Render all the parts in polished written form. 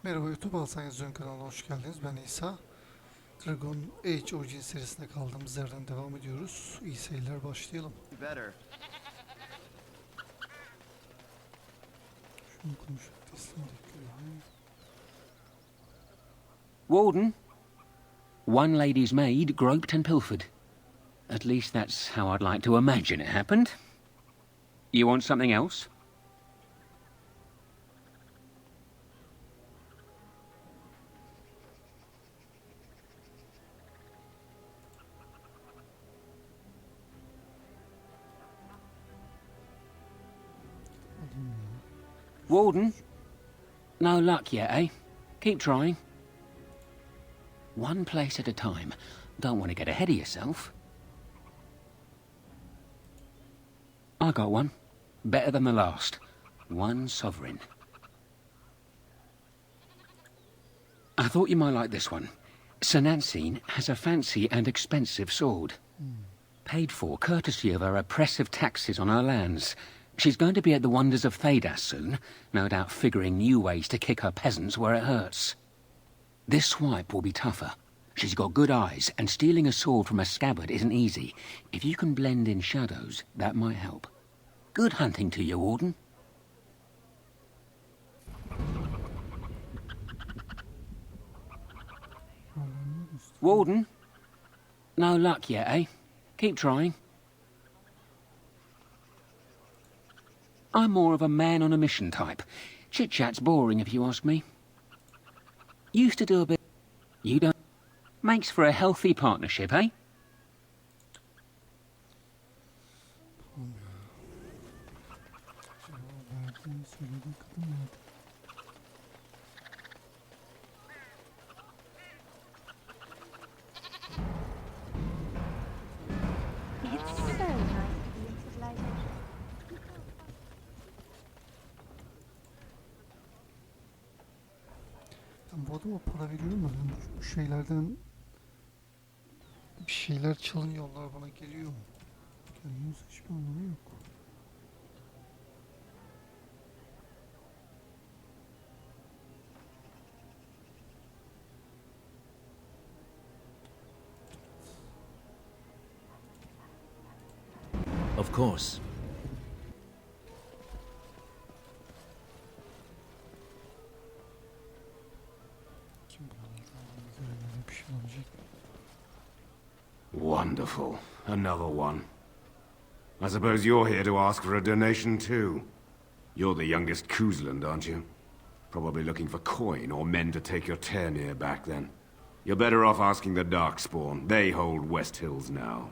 Merhaba YouTube, ALSENYAZ Oyun kanalına hoş geldiniz. Ben İsa. Dragon Age Origin serisinde kaldığımız yerden devam ediyoruz. İyi seyirler, başlayalım. Şunu konuşmak istedik. Warden, one lady's maid groped and pilfered. At least that's how I'd like to imagine it happened. You want something else? Warden? No luck yet, eh? Keep trying. One place at a time. Don't want to get ahead of yourself. I got one. Better than the last. One sovereign. I thought you might like this one. Sir Nancine has a fancy and expensive sword. Paid for courtesy of her oppressive taxes on her lands. She's going to be at the wonders of Thedas soon, no doubt figuring new ways to kick her peasants where it hurts. This swipe will be tougher. She's got good eyes, and stealing a sword from a scabbard isn't easy. If you can blend in shadows, that might help. Good hunting to you, Warden. Warden? No luck yet, eh? Keep trying. I'm more of a man on a mission type. Chit-chat's boring if you ask me. Used to do a bit... You don't... Makes for a healthy partnership, eh? Ben bu adama para veriyorum da bu şeylerden bir şeyler çalınıyorlar, bana geliyor mu? Gelmiyorsa hiçbir anlamı yok. Of course. Kim böyle bir şey olacak? Wonderful. Another one. I suppose you're here to ask for a donation too. You're the youngest Kuzland, aren't you? Probably looking for coin or men to take your Ternir back then. You're better off asking the Darkspawn. They hold West Hills now.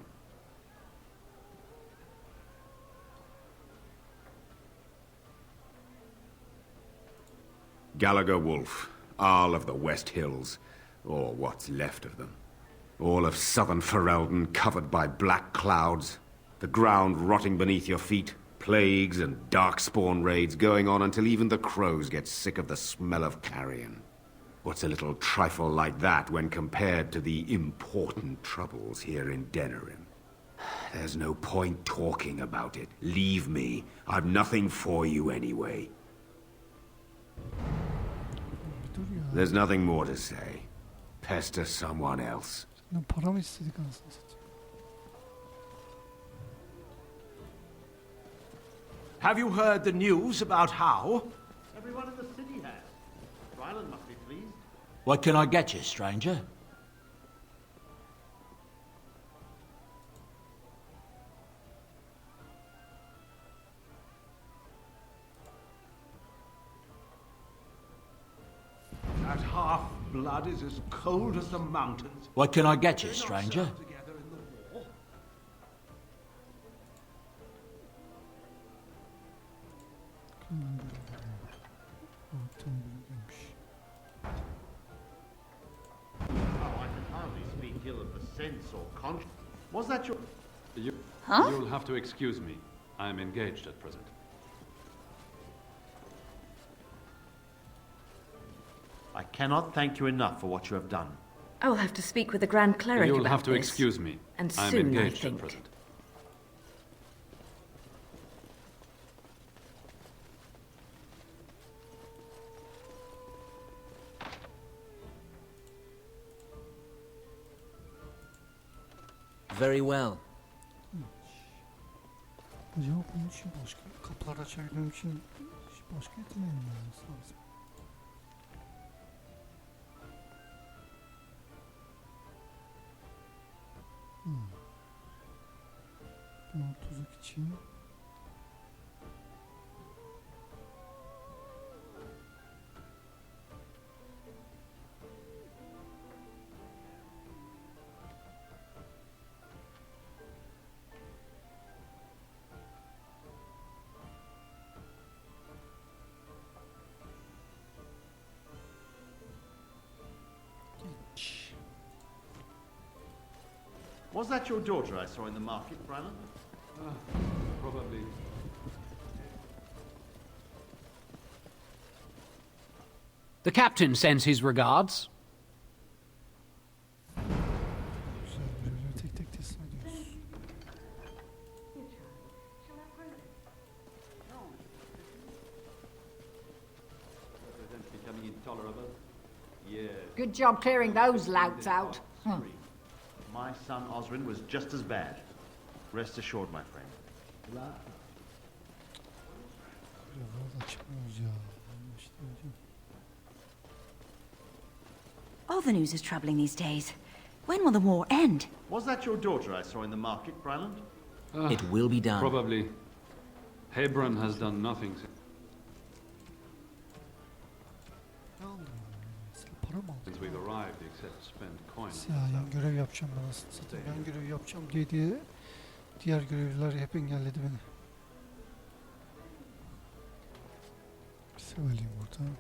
Gallagher Wolf, Arl of the West Hills, or what's left of them. All of southern Ferelden covered by black clouds, the ground rotting beneath your feet, plagues and darkspawn raids going on until even the crows get sick of the smell of carrion. What's a little trifle like that when compared to the important troubles here in Denerim? There's no point talking about it. Leave me. I've nothing for you anyway. There's nothing more to say. Pester someone else. Para mı istedik anasını satayım? Have you heard the news about how? Everyone in the city has. Ryland must be pleased. What can I get you, stranger? That half-blood is as cold as the mountains. What can I get you, stranger? Together in the war. Oh, I can hardly speak ill of the sense or conscience. Was that your... You'll have to excuse me. I'm engaged at present. I cannot thank you enough for what you have done. I will have to speak with the Grand Cleric You'll about have to this. excuse me. And I'm soon, I engaged at think. present. very well. Acaba bunun için başka kapılar açabilmem için başka yeteneğim olması lazım. Bunun tuzak için. Was that your daughter I saw in the market, Brennan? Probably. The captain sends his regards. Güzel, görevleri tek tek teslim ediyoruz. Represents becoming intolerable. Yes. Good job clearing those louts out. My son Osrin was just as bad. Rest assured, my friend. Görevler de çıkmıyoruz ya. İşte hocam. All the news is troubling these days. When will the war end? Was that your daughter I saw in the market, Bryland? It will be done. Probably. Hebron has done nothing. Ne aldım? Mesela para mı aldım? Since we've arrived, except spent coins. Ya yan görev yapacağım ben aslında. Zaten yan görev yapacağım diye diğer görevliler hep engelledi beni. Söyleyeyim burada.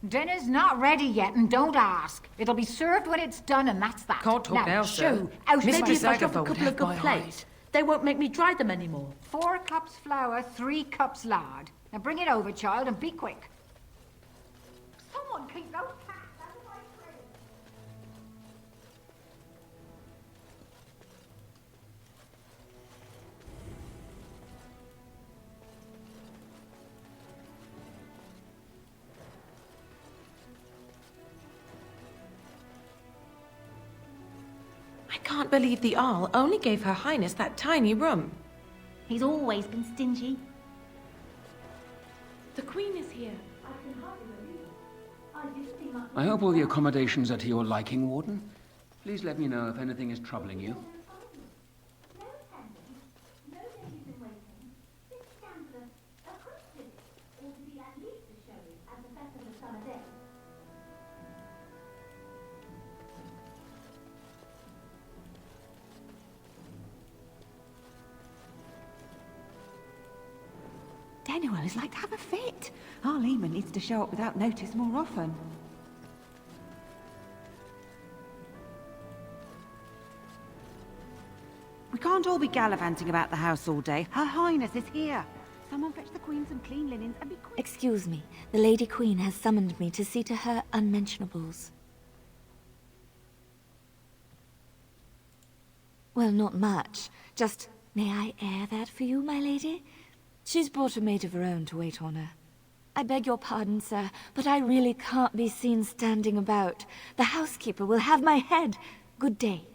Dinner's not ready yet, and don't ask. It'll be served when it's done, and that's that. Can't talk now, sir. shoo, out Maybe with if I you. drop a couple of good plates, they won't make me dry them anymore. 4 cups flour, 3 cups lard. Now bring it over, child, and be quick. Someone keep those cats out of my way. I can't believe the Arl only gave Her Highness that tiny room. He's always been stingy. The Queen is here. I hope all the accommodations are to your liking, Warden. Please let me know if anything is troubling you. Daniel is like to have a fit. Our Lehman needs to show up without notice more often. We can't all be gallivanting about the house all day. Her Highness is here. Someone fetch the Queen some clean linens and be quick. Excuse me. The Lady Queen has summoned me to see to her unmentionables. Well, not much. Just, may I air that for you, my lady? She's brought a maid of her own to wait on her. I beg your pardon, sir, but I really can't be seen standing about. The housekeeper will have my head. Good day.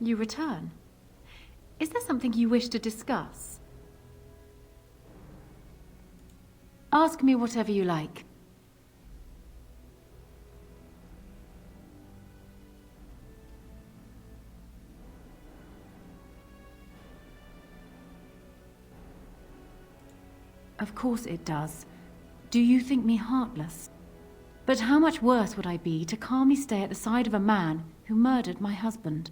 You return. Is there something you wish to discuss? Ask me whatever you like. Of course it does. Do you think me heartless? But how much worse would I be to calmly stay at the side of a man who murdered my husband?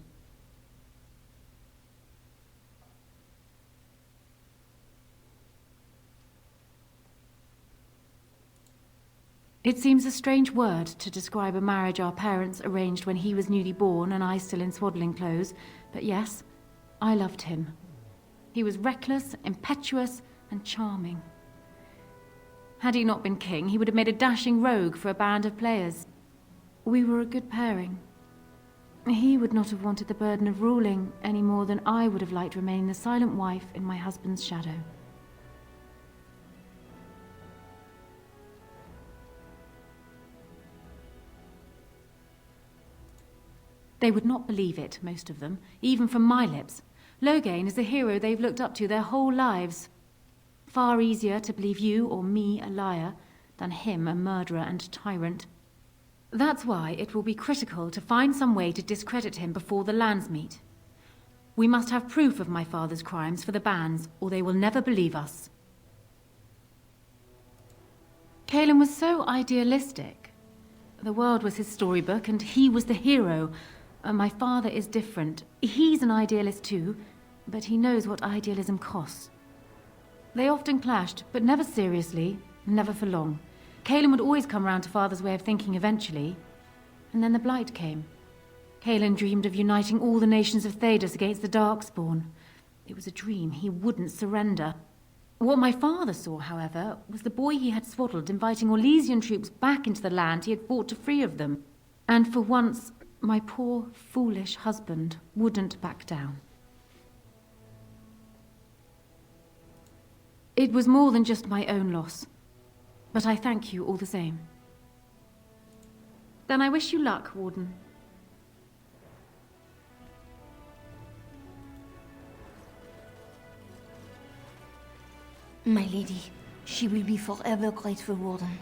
It seems a strange word to describe a marriage our parents arranged when he was newly born and I still in swaddling clothes, but yes, I loved him. He was reckless, impetuous, and charming. Had he not been king, he would have made a dashing rogue for a band of players. We were a good pairing. He would not have wanted the burden of ruling any more than I would have liked remaining the silent wife in my husband's shadow. They would not believe it, most of them, even from my lips. Loghain is the hero they've looked up to their whole lives. Far easier to believe you or me a liar than him a murderer and tyrant. That's why it will be critical to find some way to discredit him before the lands meet. We must have proof of my father's crimes for the bands, or they will never believe us. Caelan was so idealistic. The world was his storybook, and he was the hero. My father is different. He's an idealist too, but he knows what idealism costs. They often clashed, but never seriously, never for long. Caelan would always come round to Father's way of thinking eventually. And then the Blight came. Caelan dreamed of uniting all the nations of Thedas against the Darkspawn. It was a dream. He wouldn't surrender. What my father saw, however, was the boy he had swaddled inviting Orlesian troops back into the land he had fought to free of them. And for once, my poor, foolish husband wouldn't back down. It was more than just my own loss, but I thank you all the same. Then I wish you luck, Warden. My lady, she will be forever grateful, Warden.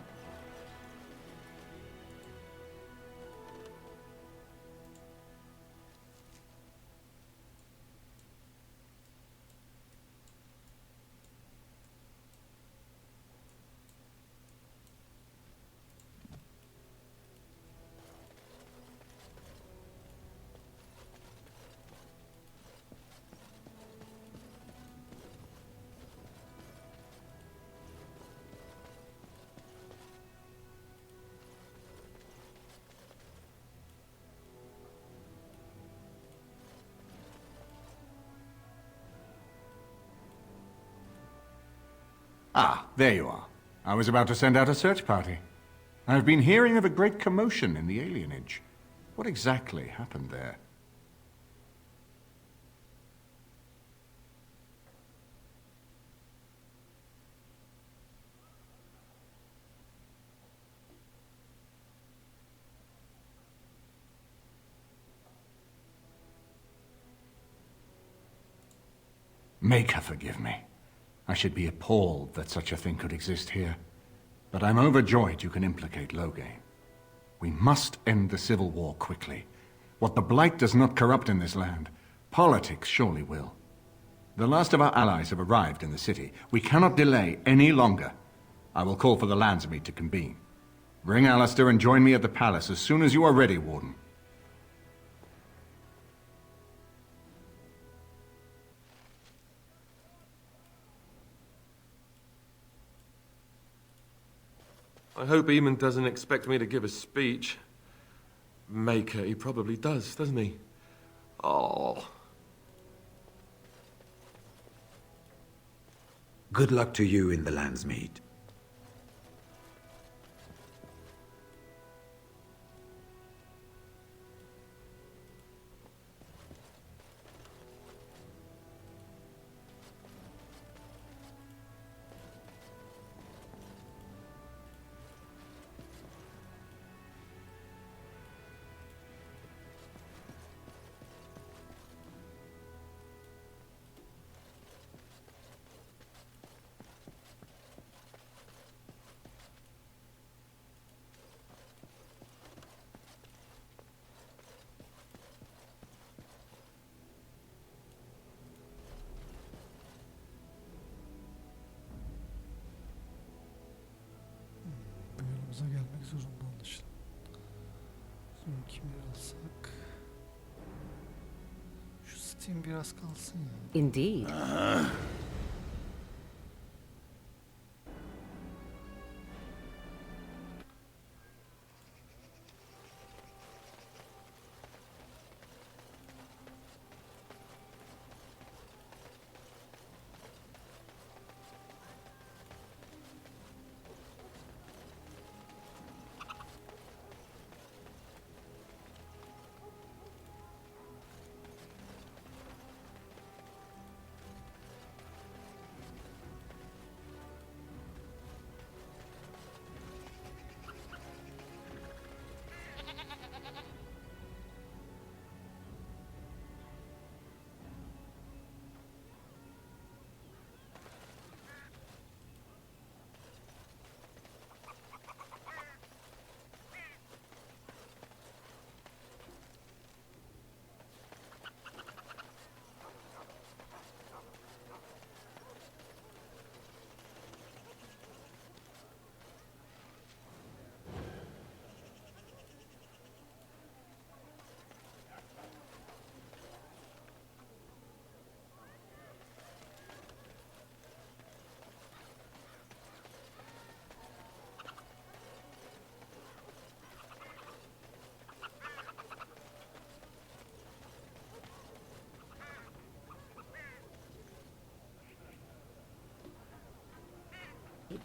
Ah, there you are. I was about to send out a search party. I've been hearing of a great commotion in the alienage. What exactly happened there? Make her forgive me. I should be appalled that such a thing could exist here. But I'm overjoyed you can implicate Loghain. We must end the civil war quickly. What the Blight does not corrupt in this land, politics surely will. The last of our allies have arrived in the city. We cannot delay any longer. I will call for the landsmeet to convene. Bring Alistair and join me at the palace as soon as you are ready, Warden. I hope Eamon doesn't expect me to give a speech. Maker, he probably does, doesn't he? Oh. Good luck to you in the landsmeet. yanımıza gelmek zorunda anlaşılan. Şimdi kimleri alsak? Şu Steam biraz kalsın ya. Indeed.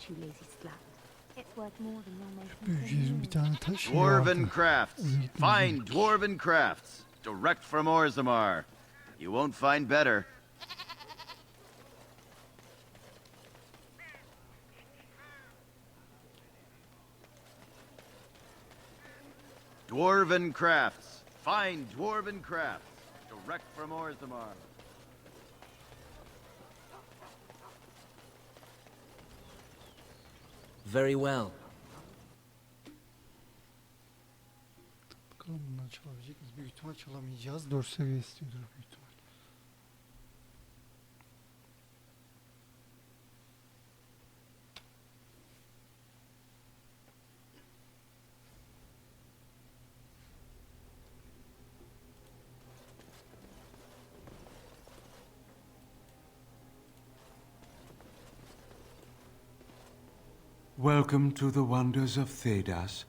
You lazy slut. It's worth more than you're making. Büyücülerin bir tane taş Dwarven vardı. crafts. Find dwarven crafts. Direct from Orzammar. You won't find better. Dwarven crafts. Find dwarven crafts. Direct from Orzammar. Very well. Bakalım bundan çalabilecek miyiz? Büyük ihtimal çalamayacağız. 4 seviye istiyordur büyük ihtimal. Welcome to the wonders of Thedas.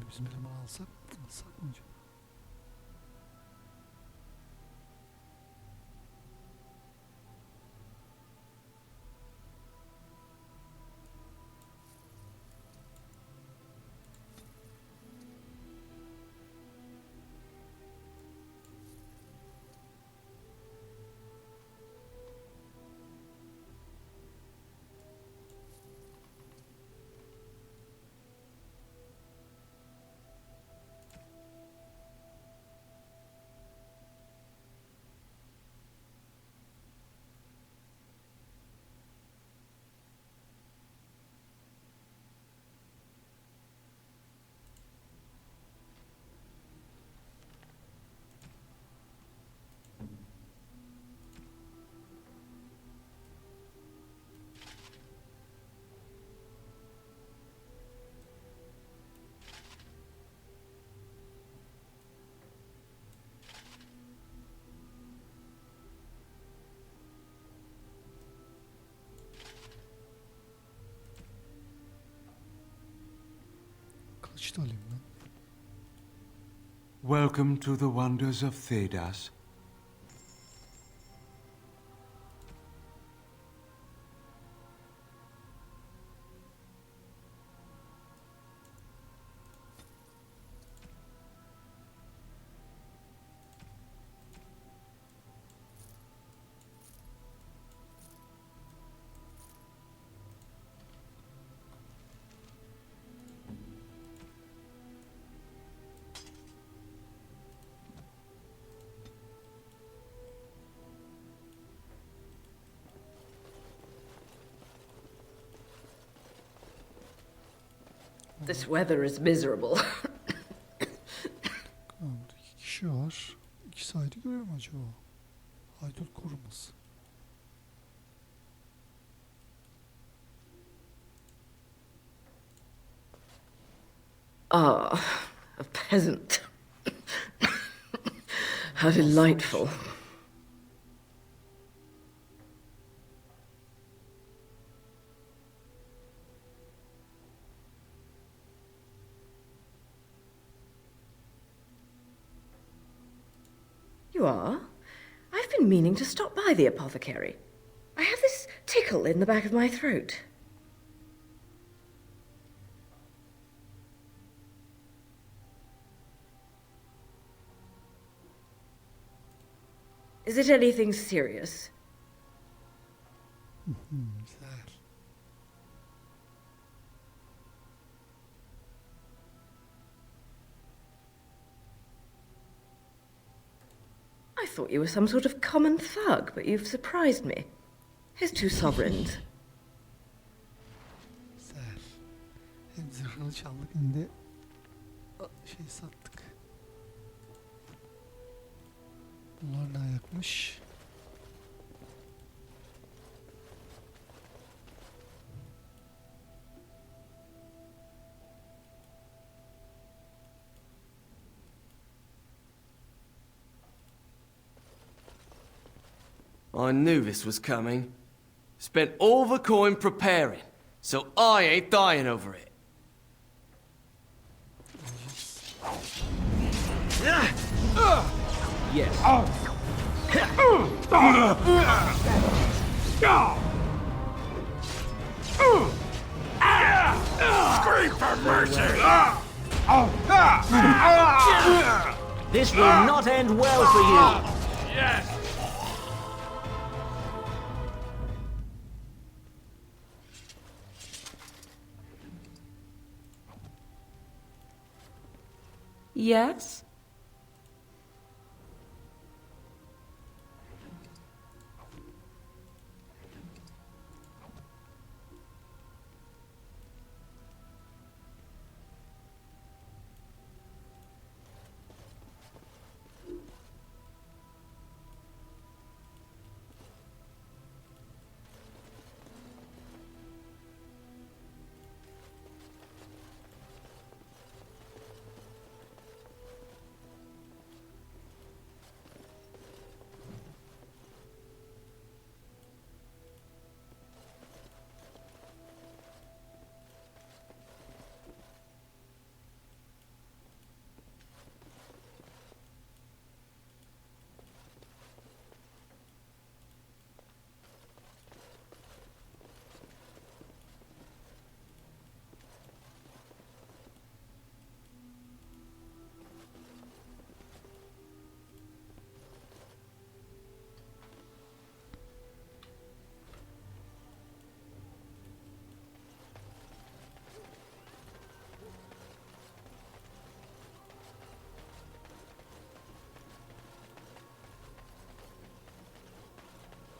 Bizim elemanı alsak mı acaba? kılıç da alayım lan. Welcome to the wonders of Thedas. This weather is miserable. Burada 2 kişi var. İkisi ayrı görev mi acaba? Haydut koruması. Ah, a peasant. How delightful. You are? I've been meaning to stop by the apothecary. I have this tickle in the back of my throat. Is it anything serious? Güzel. I thought you were some sort of common thug, but you've surprised me. Here's 2 sovereigns. Güzel. Hem zırhını çaldık hem de şey sattık. Bunlar ne ayakmış? I knew this was coming. Spent all the coin preparing, so I ain't dying over it. Yes. Scream for mercy! This will not end well for you. Yes! Yes?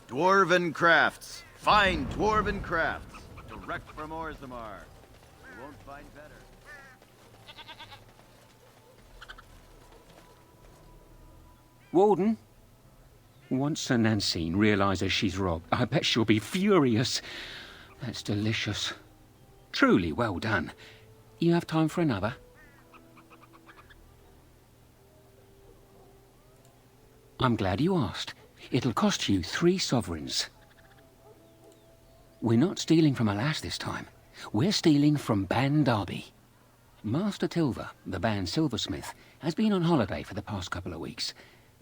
Dwarven crafts. Fine dwarven crafts. Direct from Orzammar. You won't find better. Warden, once Sir Nancine realises she's robbed, I bet she'll be furious. That's delicious. Truly well done. You have time for another? I'm glad you asked. It'll cost you 3 sovereigns. We're not stealing from a lass this time. We're stealing from Ban Derby. Master Tilver, the band silversmith, has been on holiday for the past couple of weeks,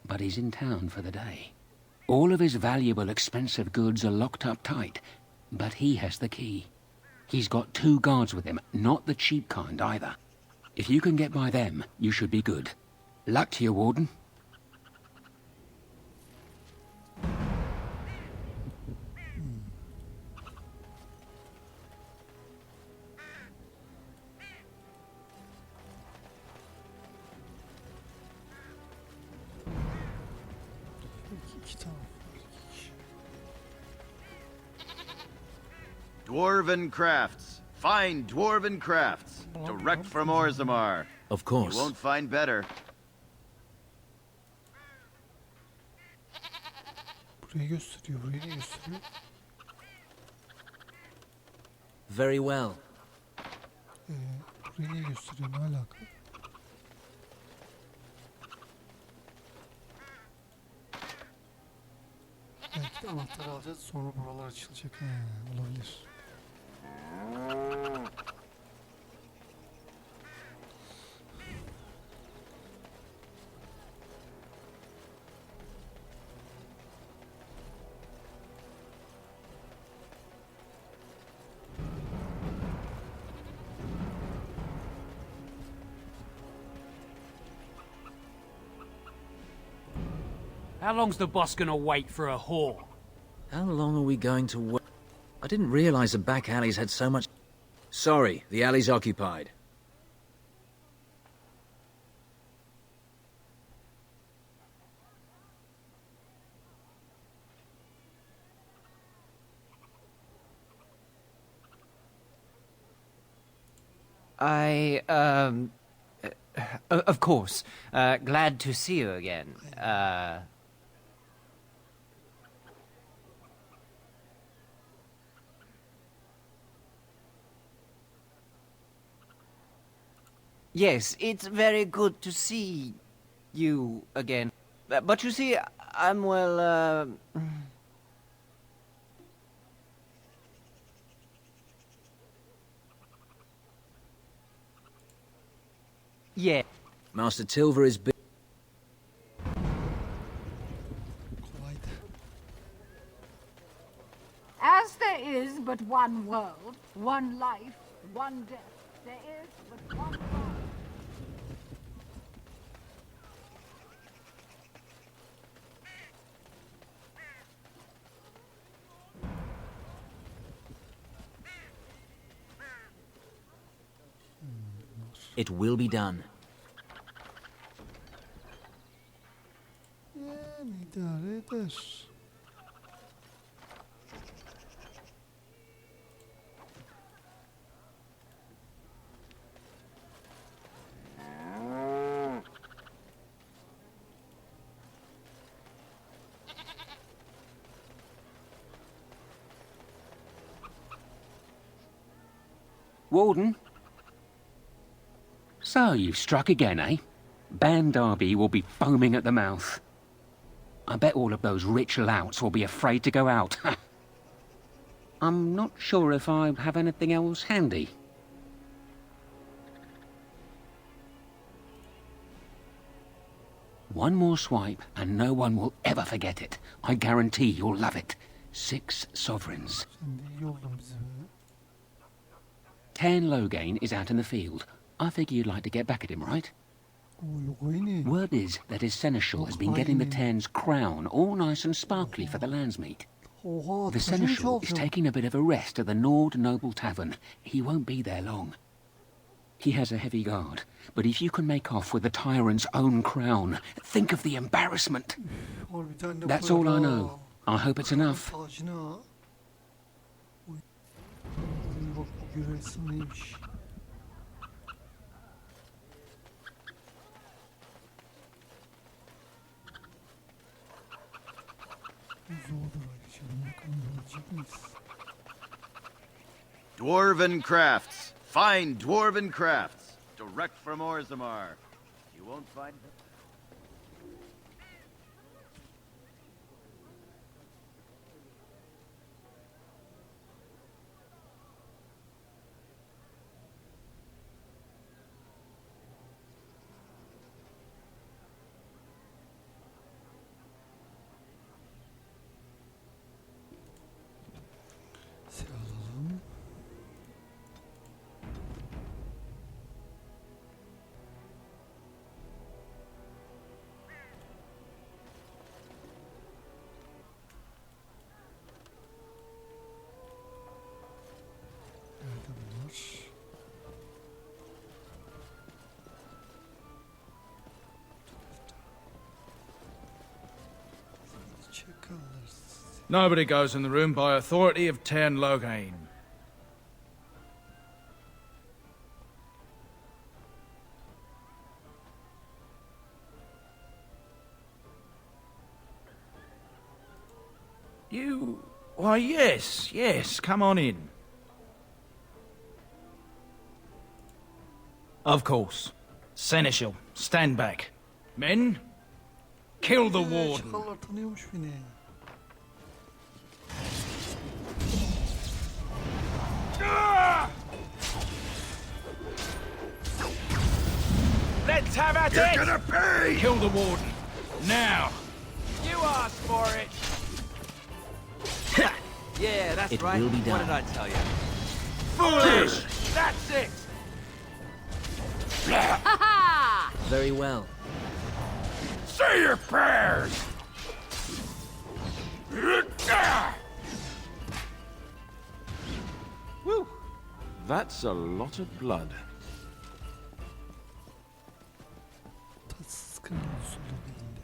but he's in town for the day. All of his valuable, expensive goods are locked up tight, but he has the key. He's got 2 guards with him, not the cheap kind either. If you can get by them, you should be good. Luck to you, Warden. Dwarven crafts. Fine dwarven crafts. Direct from Orzammar. Of course. You won't find better. Burayı gösteriyor, burayı ne gösteriyor? Very well. Burayı ne gösteriyor, ne alaka? Belki de anahtarı alacağız, sonra buralar açılacak. Olabilir. How long's the boss gonna wait for a whore? How long are we going to wait? I didn't realize the back alleys had so much... Sorry, the alley's occupied. Of course. Glad to see you again. Yes, it's very good to see you again. But you see, I'm well, yeah. Master Tilver is big. As there is but one world, one life, one death, there is but one world. It will be done. Yani idare eder. Warden? So, you've struck again, eh? Ban Derby will be foaming at the mouth. I bet all of those rich louts will be afraid to go out. I'm not sure if I have anything else handy. One more swipe, and no one will ever forget it. I guarantee you'll love it. 6 sovereigns. 10 Loghain is out in the field. I figure you'd like to get back at him, right? Word is that his seneschal has been getting the Ten's crown all nice and sparkly for the Landsmeet. The seneschal is taking a bit of a rest at the Nord Noble Tavern. He won't be there long. He has a heavy guard, but if you can make off with the tyrant's own crown, think of the embarrassment. That's all I know. I hope it's enough. Dwarven crafts. Fine dwarven crafts. Direct from Orzammar. You won't find them. Nobody goes in the room by authority of Tern Loghain. You... Why, yes, come on in. Of course. Seneschal, stand back. Men, kill the warden. Çakallar tanıyormuş beni. Let's have at You're it! gonna pay! Kill the warden. Now! You asked for it! Yeah, that's It right. will be What done. did I tell you? Foolish! That's it! Very well. Say your prayers! Whew. That's a lot of blood. Tatsız kanalı usulü belinde.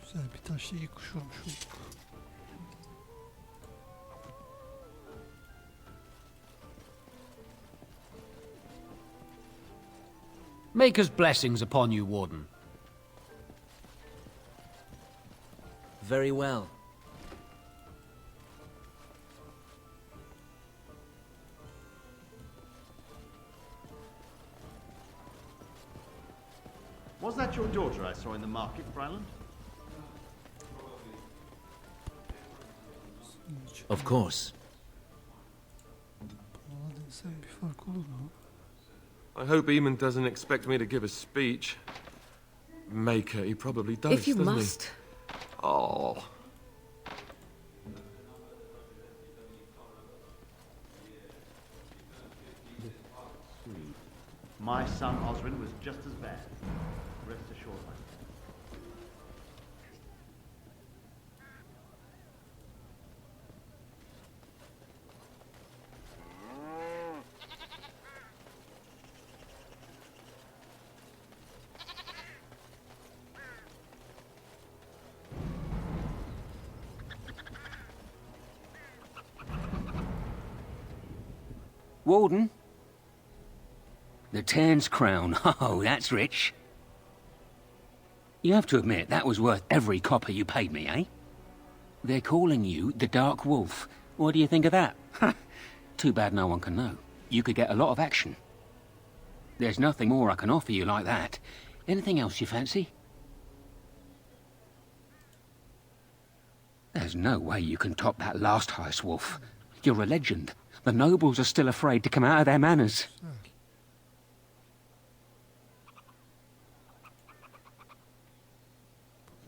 Güzel bir taşla iyi kuş olmuş olduk. Maker's blessings upon you, Warden. Very well. Was that your daughter I saw in the market, Bryland? Of course. Bana densen bir fark olur mu? I hope Eamon doesn't expect me to give a speech. Maker, he probably does, If you doesn't must. he? Oh. My son Osrin was just as bad. Rest assured, my friend. Warden? The Tern's crown. Oh, that's rich. You have to admit, that was worth every copper you paid me, eh? They're calling you the Dark Wolf. What do you think of that? Too bad no one can know. You could get a lot of action. There's nothing more I can offer you like that. Anything else you fancy? There's no way you can top that last heist, Wolf. You're a legend. The nobles are still afraid to come out of their manors.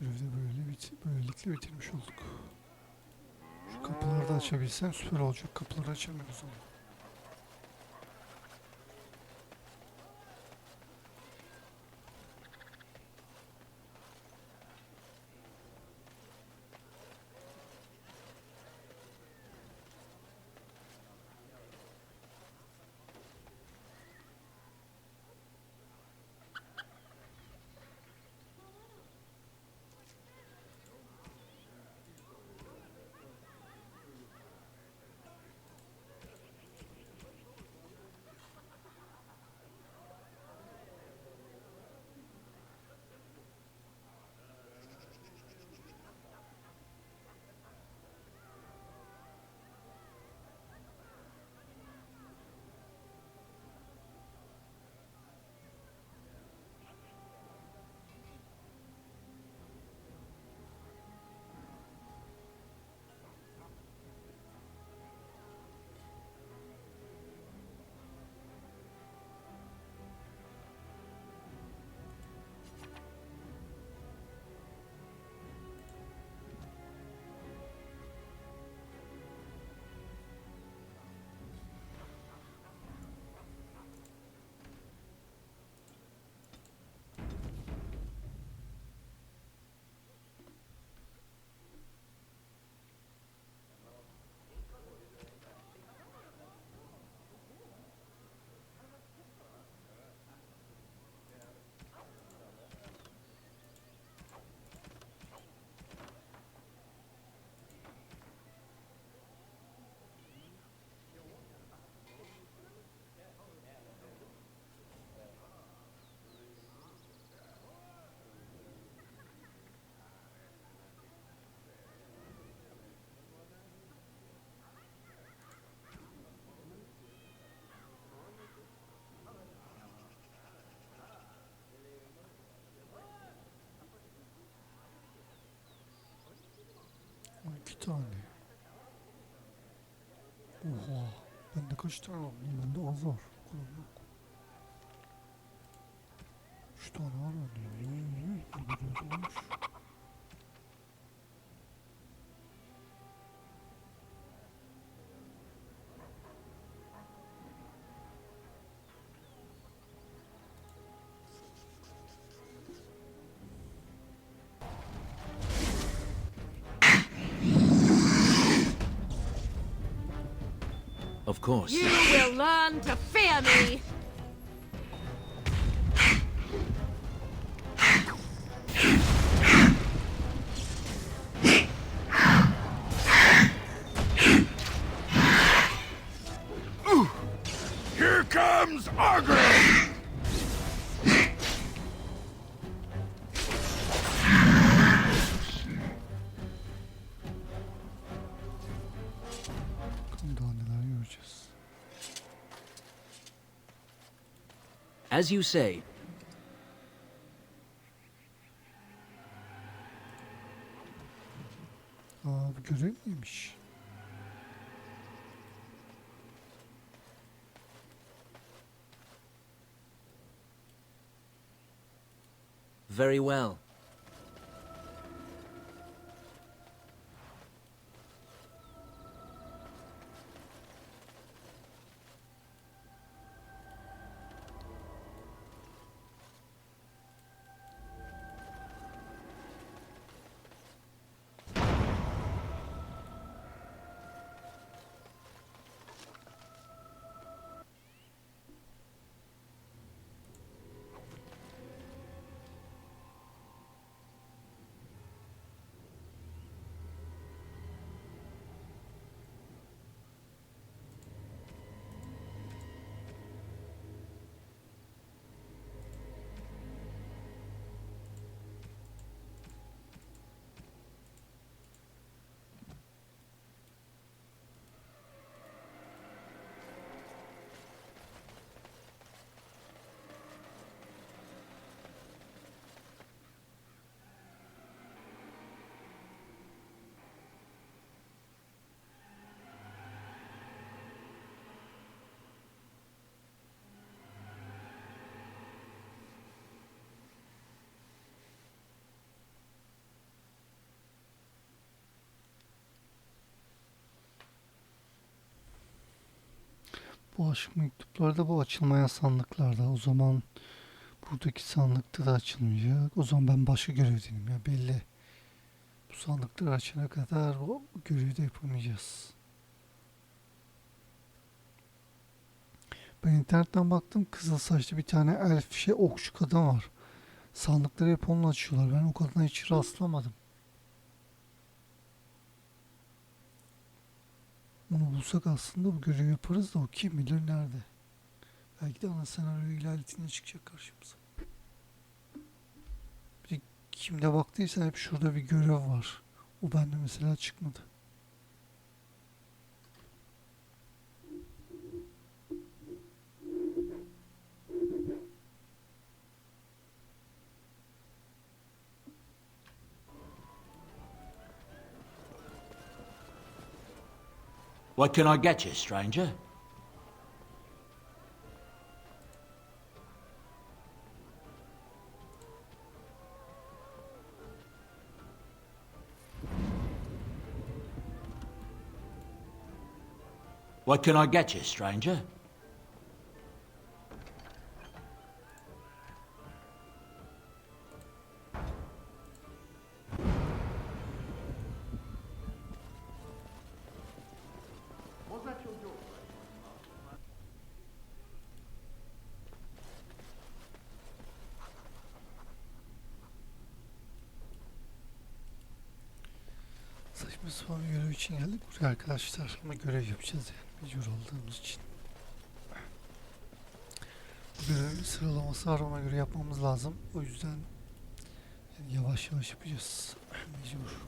Görevi de böylelikle bitirmiş olduk. Şu kapıları da açabilsem süper olacak. Kapıları açamıyoruz ama. 2 tane. Oha. Bende kaç tane var? Bende az var. O kadar yok. 3 tane var bende. Olmuş. Of course. You will learn to fear me! Here comes Argyle! Daha neler göreceğiz. As you say. Aa, bu görev miymiş? Very well. Bu aşk mektupları da bu açılmayan sandıklarda. O zaman buradaki sandıkta da açılmayacak. O zaman ben başka görevdeyim ya, belli. Bu sandıkları açana kadar o görevi de yapamayacağız. Ben internetten baktım, kızıl saçlı bir tane elf okçu kadın var. Sandıkları hep onunla açıyorlar. Ben o kadına hiç rastlamadım. Onu bulsak aslında bu görevi yaparız da o kim bilir nerede. Belki de ana senaryo ilerletinde çıkacak karşımıza. Bir de kimde baktıysa hep şurada bir görev var. O bende mesela çıkmadı. What can I get you, stranger? What can I get you, stranger? Saçma sapan bir görev için geldik buraya arkadaşlar. Ama görev yapacağız yani. Mecbur olduğumuz için. Bu görevin sıralaması var, ona göre yapmamız lazım. O yüzden yani yavaş yavaş yapacağız. Mecbur.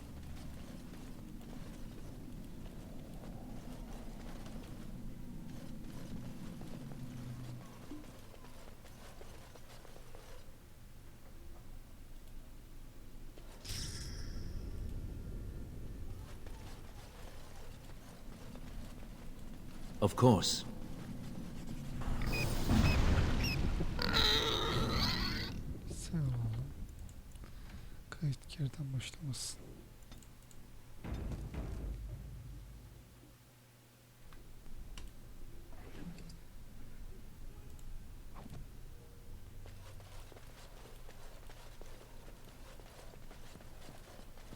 Of course. Sen oğlum. Kayıt geriden başlamasın.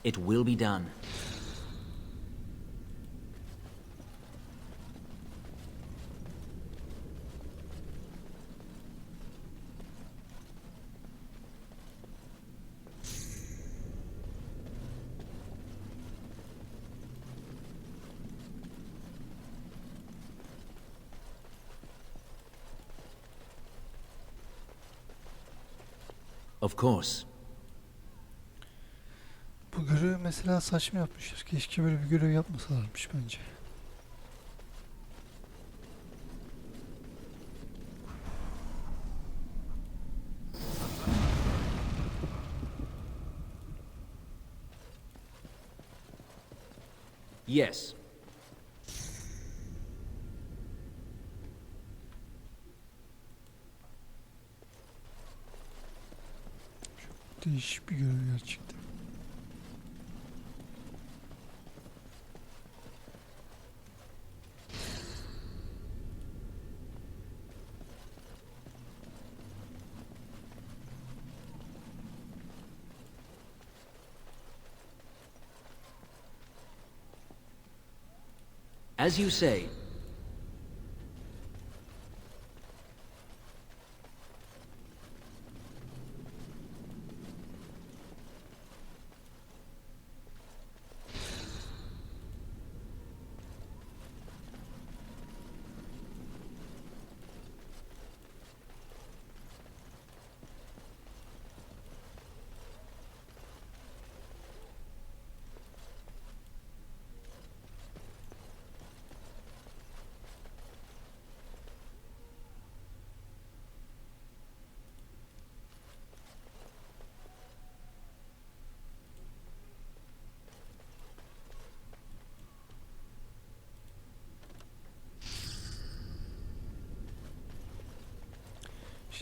It will be done. Of course. Bu görevi mesela saçma yapmışlar. Keşke böyle bir görev yapmasalarmış bence. Yes. Değişik bir görev gerçekten. As you say.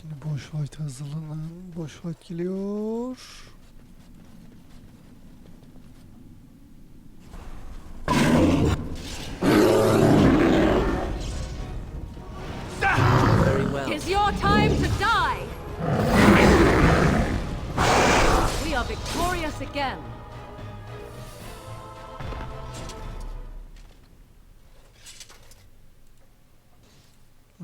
Şimdi boş white hazırlanan. Boş white geliyor. Very well. It's your time to die! We are victorious again.